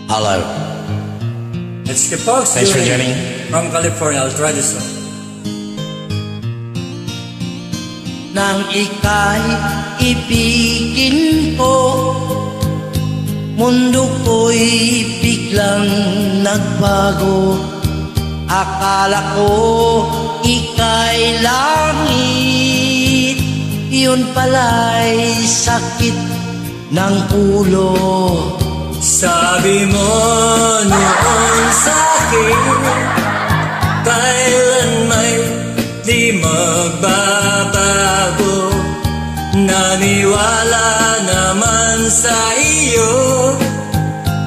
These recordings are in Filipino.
Hello. It's the Pogs. Thanks for joining. From California, I'll try this song. Nang ika'y ibigin ko, mundo ko'y biglang nagbago. Akala ko ika'y langit, yun pala'y sakit ng ulo. Sabi mo noon sa'kin, kailan may di magbabago. Naniwala naman sa iyo,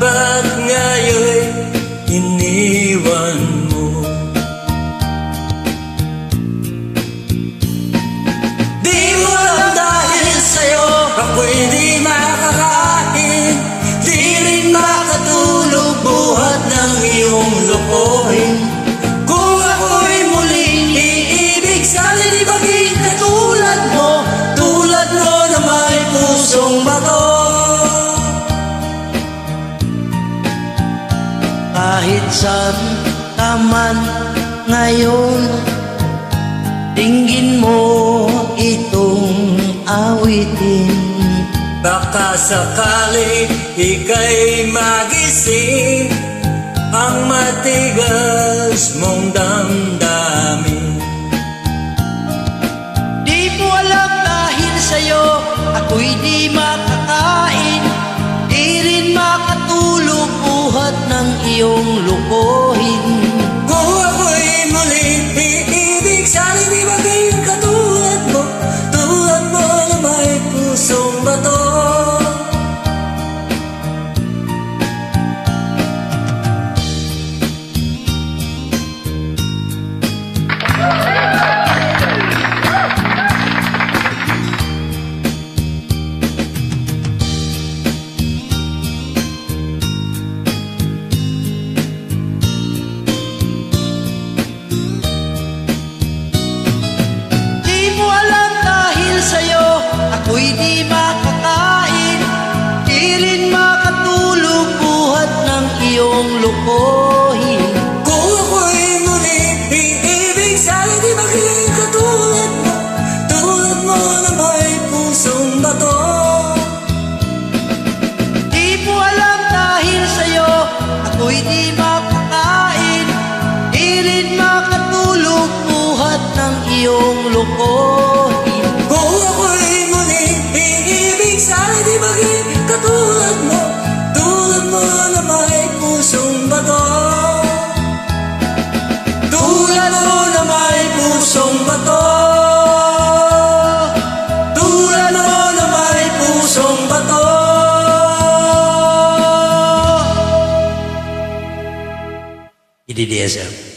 ba't ngayon iniwan mo? Di mo alam dahil sa'yo ako'y di makakain, di rin makatulog buhat ng iyong lokohin. Kung ako'y muling iibig, sana di maging katulad mo na may pusong bato. Kahit saan ka man ngayon, tingin mo itong awitin. Baka sakali ika'y magising ang matigas mong damdamin. Di mo alam dahil sa'yo ako'y di makakain, di rin makatulog buhat ng iyong lukohin. Kung ako'y muling iibig, sana di maging katulad mo na may pusong bato. Ako'y di makakain, di rin makatulog buhat ng iyong lukohin. Kung ako'y muling iibig, sana di maging katulad mo na may pusong bato. Di mo alam dahil sa'yo ako'y di makakain, di rin makatulog buhat ng iyong lukohin. Kung ako'y sana di maging katulad mo na may pusong bato. Tulad mo na may pusong bato. Tulad mo na may pusong bato. EDDSM.